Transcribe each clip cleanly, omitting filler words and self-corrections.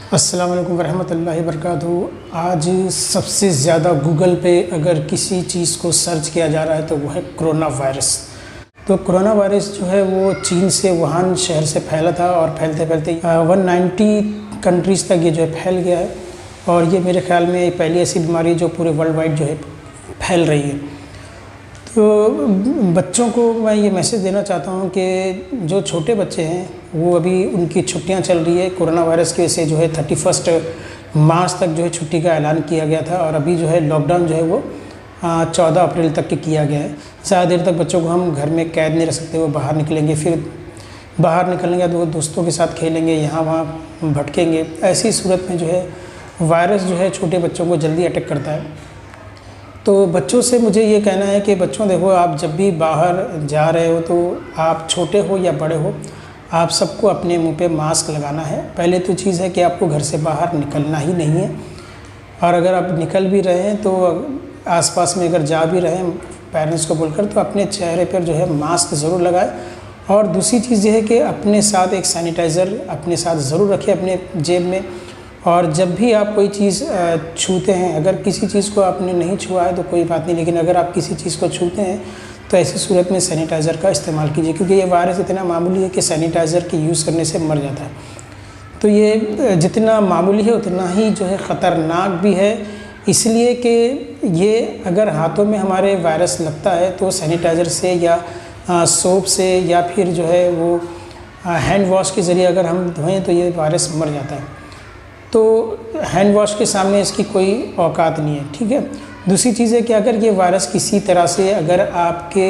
अस्सलाम वालेकुम रहमतुल्लाहि वबरकातुहू। आज सबसे ज़्यादा गूगल पे अगर किसी चीज़ को सर्च किया जा रहा है तो वो है कोरोना वायरस। तो कोरोना वायरस जो है वो चीन से वुहान शहर से फैला था और फैलते फैलते 190 कंट्रीज़ तक ये जो है फैल गया है। और ये मेरे ख़्याल में पहली ऐसी बीमारी जो पूरे वर्ल्ड वाइड जो है फैल रही है। तो बच्चों को मैं ये मैसेज देना चाहता हूँ कि जो छोटे बच्चे हैं वो अभी उनकी छुट्टियाँ चल रही है। कोरोना वायरस की वजह से जो है 31 मार्च तक जो है छुट्टी का ऐलान किया गया था और अभी जो है लॉकडाउन जो है वो 14 अप्रैल तक के किया गया है। ज़्यादा देर तक बच्चों को हम घर में कैद नहीं रख सकते। वो बाहर निकलेंगे, फिर बाहर निकलेंगे तो दोस्तों के साथ खेलेंगे, यहाँ वहाँ भटकेंगे। ऐसी सूरत में जो है वायरस जो है छोटे बच्चों को जल्दी अटैक करता है। तो बच्चों से मुझे ये कहना है कि बच्चों देखो, आप जब भी बाहर जा रहे हो तो आप छोटे हो या बड़े हो, आप सबको अपने मुंह पे मास्क लगाना है। पहले तो चीज़ है कि आपको घर से बाहर निकलना ही नहीं है, और अगर आप निकल भी रहे हैं तो आसपास में अगर जा भी रहे हैं पेरेंट्स को बोलकर, तो अपने चेहरे पर जो है मास्क ज़रूर लगाएं। और दूसरी चीज़ ये है कि अपने साथ एक सैनिटाइज़र अपने साथ ज़रूर रखें अपने जेब में। और जब भी आप कोई चीज़ छूते हैं, अगर किसी चीज़ को आपने नहीं छुआ है तो कोई बात नहीं, लेकिन अगर आप किसी चीज़ को छूते हैं तो ऐसी सूरत में सैनिटाइज़र का इस्तेमाल कीजिए, क्योंकि ये वायरस इतना मामूली है कि सैनिटाइज़र के यूज़ करने से मर जाता है। तो ये जितना मामूली है उतना ही जो है ख़तरनाक भी है, इसलिए कि ये अगर हाथों में हमारे वायरस लगता है तो सैनिटाइज़र से या सोप से या फिर जो है वो हैंड वॉश के ज़रिए अगर हम धोएँ तो ये वायरस मर जाता है। तो हैंड वॉश के सामने इसकी कोई औकात नहीं है, ठीक है। दूसरी चीज़ है कि अगर ये वायरस किसी तरह से अगर आपके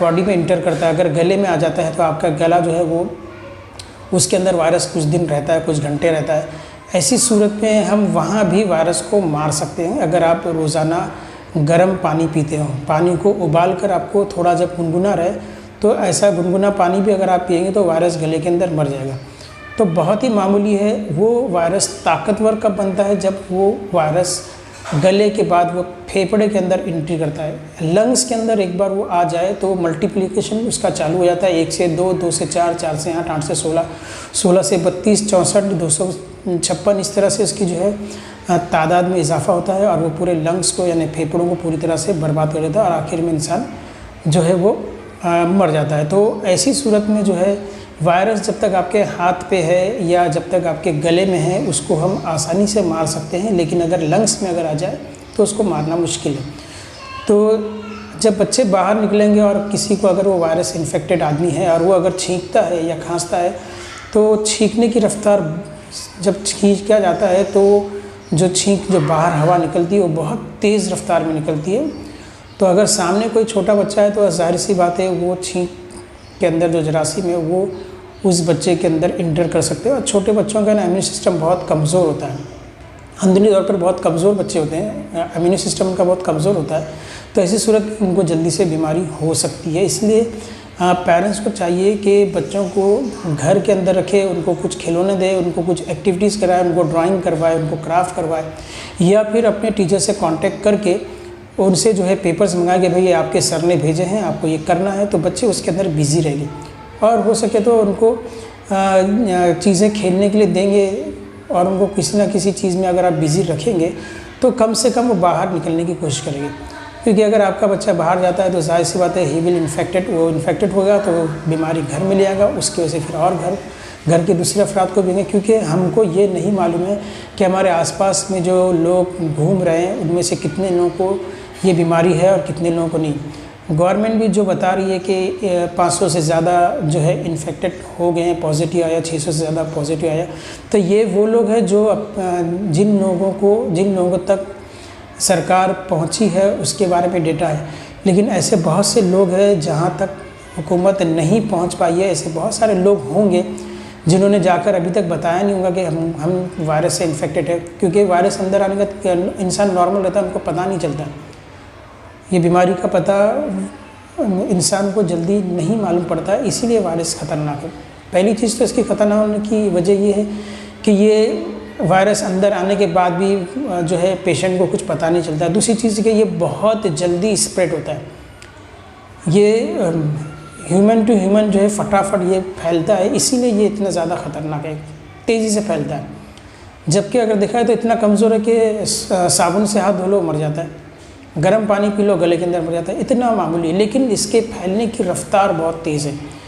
बॉडी में इंटर करता है, अगर गले में आ जाता है तो आपका गला जो है वो उसके अंदर वायरस कुछ दिन रहता है, कुछ घंटे रहता है। ऐसी सूरत में हम वहाँ भी वायरस को मार सकते हैं। अगर आप रोज़ाना गर्म पानी पीते हो, पानी को उबाल कर आपको थोड़ा जब गुनगुना रहे तो ऐसा गुनगुना पानी भी अगर आप पिएंगे तो वायरस गले के अंदर मर जाएगा। तो बहुत ही मामूली है। वो वायरस ताकतवर कब बनता है? जब वो वायरस गले के बाद वो फेफड़े के अंदर एंट्री करता है। लंग्स के अंदर एक बार वो आ जाए तो मल्टीप्लिकेशन उसका चालू हो जाता है। 1 से 2, 2 से 4, 4 से 8, 8 से 16, 16 से 32, 64, 256, इस तरह से इसकी जो है तादाद में इजाफा होता है और वो पूरे लंग्स को यानी फेफड़ों को पूरी तरह से बर्बाद कर देता है और आखिर में इंसान जो है वो मर जाता है। तो ऐसी सूरत में जो है वायरस जब तक आपके हाथ पे है या जब तक आपके गले में है उसको हम आसानी से मार सकते हैं, लेकिन अगर लंग्स में अगर आ जाए तो उसको मारना मुश्किल है। तो जब बच्चे बाहर निकलेंगे और किसी को अगर वो वायरस इन्फेक्टेड आदमी है और वो अगर छींकता है या खांसता है तो छींकने की रफ्तार जब खींचा जाता है तो जो बाहर हवा निकलती है वो बहुत तेज़ रफ्तार में निकलती है। तो अगर सामने कोई छोटा बच्चा है तो जाहिर सी बात है वो छींक के अंदर जो जरासीम है वो उस बच्चे के अंदर इंटर कर सकते हैं। और छोटे बच्चों का ना इम्यून सिस्टम बहुत कमज़ोर होता है, अंदरूनी तौर पर बहुत कमज़ोर बच्चे होते हैं, इम्यून सिस्टम उनका बहुत कमज़ोर होता है। तो ऐसी सूरत में उनको जल्दी से बीमारी हो सकती है। इसलिए पेरेंट्स को चाहिए कि बच्चों को घर के अंदर रखे, उनको कुछ खिलौने दें, उनको कुछ एक्टिविटीज़ कराएं, उनको ड्राइंग करवाए, उनको क्राफ्ट करवाए, या फिर अपने टीचर से कॉन्टेक्ट करके उनसे जो है पेपर्स मंगाए कि भाई आपके सर ने भेजे हैं, आपको ये करना है। तो बच्चे उसके अंदर बिज़ी रहेंगे और हो सके तो उनको चीज़ें खेलने के लिए देंगे और उनको किसी ना किसी चीज़ में अगर आप बिज़ी रखेंगे तो कम से कम वो बाहर निकलने की कोशिश करेंगे। क्योंकि अगर आपका बच्चा बाहर जाता है तो जाहिर सी बात है ही विल वो इन्फेक्टेड होगा तो वो बीमारी घर में ले आएगा, उसकी वजह से फिर और घर के दूसरे अफराद को भी। क्योंकि हमको ये नहीं मालूम है कि हमारे आसपास में जो लोग घूम रहे हैं उनमें से कितने लोगों को ये बीमारी है और कितने लोगों को नहीं। गवर्नमेंट भी जो बता रही है कि 500 से ज़्यादा जो है इन्फेक्टेड हो गए हैं, पॉजिटिव आया, 600 से ज़्यादा पॉजिटिव आया। तो ये वो लोग हैं जो जिन लोगों तक सरकार पहुंची है उसके बारे में डेटा है, लेकिन ऐसे बहुत से लोग हैं जहां तक हुकूमत नहीं पहुंच पाई है। ऐसे बहुत सारे लोग होंगे जिन्होंने जाकर अभी तक बताया नहीं होगा कि हम वायरस से इन्फेक्टेड है। क्योंकि वायरस अंदर आने का इंसान नॉर्मल रहता है, उनको पता नहीं चलता। ये बीमारी का पता इंसान को जल्दी नहीं मालूम पड़ता है, इसीलिए वायरस ख़तरनाक है। पहली चीज़ तो इसकी ख़तरनाक होने की वजह ये है कि ये वायरस अंदर आने के बाद भी जो है पेशेंट को कुछ पता नहीं चलता। दूसरी चीज़ कि ये बहुत जल्दी स्प्रेड होता है। ये ह्यूमन टू ह्यूमन जो है फटाफट ये फैलता है, इसीलिए ये इतना ज़्यादा ख़तरनाक है, तेज़ी से फैलता है। जबकि अगर देखा है तो इतना कमज़ोर है कि साबुन से हाथ धो लो मर जाता है, गर्म पानी पी लो गले के अंदर मर जाता है, इतना मामूली है। लेकिन इसके फैलने की रफ्तार बहुत तेज़ है।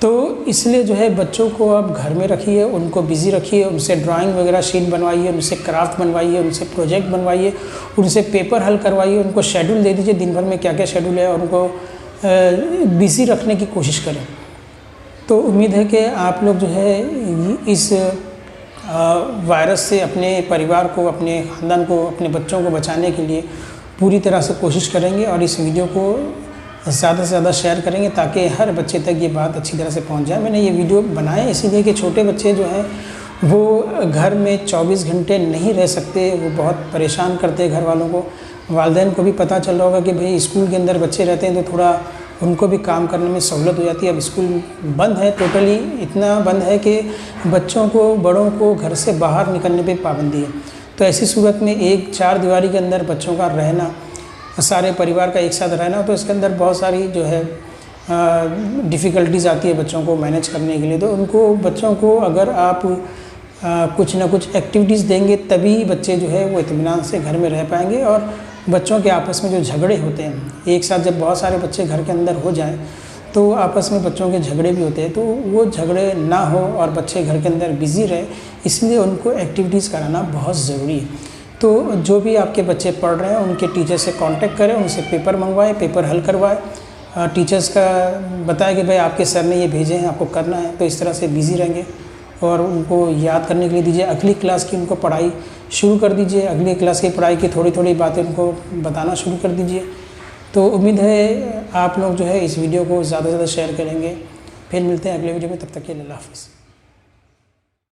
तो इसलिए जो है बच्चों को अब घर में रखिए, उनको बिज़ी रखिए, उनसे ड्राइंग वगैरह शीट बनवाइए, उनसे क्राफ्ट बनवाइए, उनसे प्रोजेक्ट बनवाइए, उनसे पेपर हल करवाइए, उनको शेड्यूल दे दीजिए दिन भर में क्या क्या शेड्यूल है, और उनको बिज़ी रखने की कोशिश करें। तो उम्मीद है कि आप लोग जो है इस वायरस से अपने परिवार को, अपने ख़ानदान को, अपने बच्चों को बचाने के लिए पूरी तरह से कोशिश करेंगे और इस वीडियो को ज़्यादा से ज़्यादा शेयर करेंगे ताकि हर बच्चे तक ये बात अच्छी तरह से पहुंच जाए। मैंने ये वीडियो बनाया इसीलिए कि छोटे बच्चे जो हैं वो घर में 24 घंटे नहीं रह सकते, वो बहुत परेशान करते हैं घर वालों को। वालिदैन को भी पता चल रहा होगा कि भाई स्कूल के अंदर बच्चे रहते हैं तो थोड़ा उनको भी काम करने में सहूलत हो जाती है। अब स्कूल बंद है, टोटली इतना बंद है कि बच्चों को, बड़ों को घर से बाहर निकलने पे पाबंदी है। तो ऐसी सूरत में एक 4 दीवारी के अंदर बच्चों का रहना, सारे परिवार का एक साथ रहना, तो इसके अंदर बहुत सारी जो है डिफ़िकल्टीज़ आती है बच्चों को मैनेज करने के लिए। तो उनको, बच्चों को अगर आप कुछ ना कुछ एक्टिविटीज़ देंगे तभी बच्चे जो है वो इत्मीनान से घर में रह पाएंगे। और बच्चों के आपस में जो झगड़े होते हैं, एक साथ जब बहुत सारे बच्चे घर के अंदर हो जाएं तो आपस में बच्चों के झगड़े भी होते हैं, तो वो झगड़े ना हो और बच्चे घर के अंदर बिज़ी रहे, इसलिए उनको एक्टिविटीज़ कराना बहुत ज़रूरी है। तो जो भी आपके बच्चे पढ़ रहे हैं उनके टीचर से कांटेक्ट करें, उनसे पेपर मंगवाएं, पेपर हल करवाएं, टीचर्स का बताएं कि भाई आपके सर ने ये भेजे हैं, आपको करना है। तो इस तरह से बिज़ी रहेंगे और उनको याद करने के लिए दीजिए। अगली क्लास की उनको पढ़ाई शुरू कर दीजिए, अगली क्लास की पढ़ाई की थोड़ी थोड़ी बातें उनको बताना शुरू कर दीजिए। तो उम्मीद है आप लोग जो है इस वीडियो को ज़्यादा से ज़्यादा शेयर करेंगे। फिर मिलते हैं अगले वीडियो में, तब तक के लिए अल्लाह हाफ़िज़।